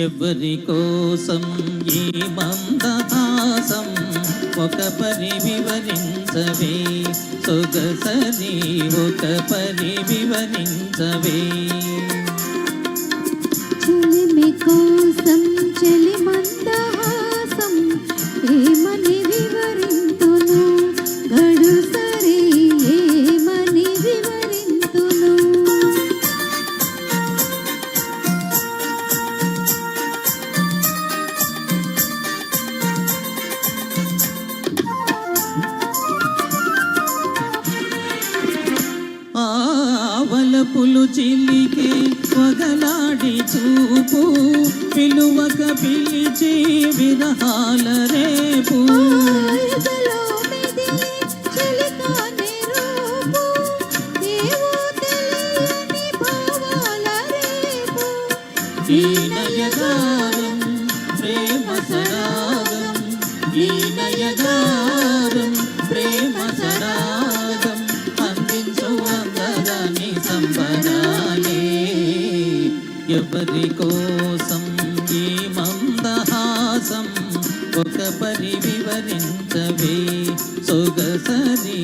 ఎవరి కోసం ఈ మందహాసం ఒక పరి వివరించవే సొగసరి ఒక పరి వివరించవే చెలిమి కోసం చెలి మందహాసం ఏమని వివరింతును గడుసరి ఏమని వివరింతును ఆవలపులు చిలికే వగలాడి చూపు పిలువక పిలిచి విరహాల రేపు ఈ నయగారం ప్రేమ సరాగం ఈ నయగారం ప్రేమ సరాగం అందించు అందరాన్ని సంబరాలే ఎవరి కోసం ఈ మందహాసం ఒక పరి వివరించవే సొగసరి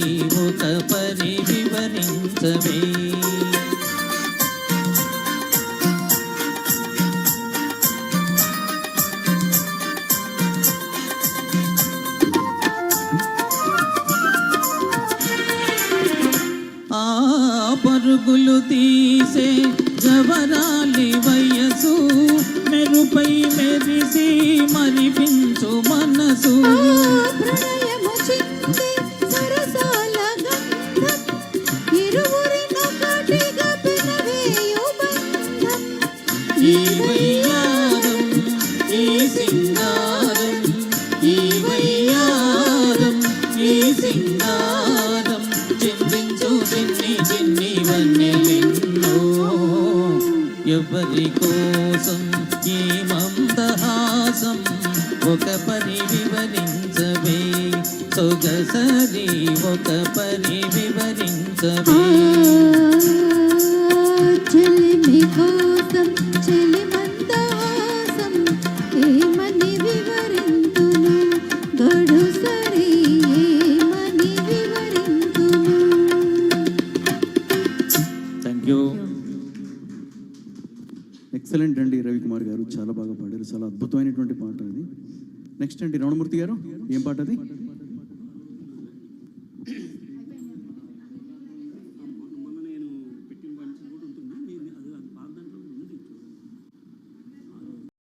ఒక పరి వివరించవే పరుగులు తీసే జవరాలి వయసు మెరుపై మెరిసి మరిపించు మనసు ఈ వయ్యారం ఈ సింగారం ఈ వయ్యారం ఈ సింగారం చిందించు చిన్ని చిన్ని వన్నెలెన్నో ఎవరి కోసం ఈ మందహాసం ఒక పరి వివరించవే సొగసరి ఒక పరి వివరించవే చెలిమి కోసం చెలి మందహాసం ఏమని వివరింతును గడుసరి ఏమని వివరింతును. Thank you. ఎక్సలెంట్ అండి రవికుమార్ గారు, చాలా బాగా పాడారు. చాలా అద్భుతమైనటువంటి పాట అది. నెక్స్ట్ అండి రమణమూర్తి గారు, ఏం పాట అది?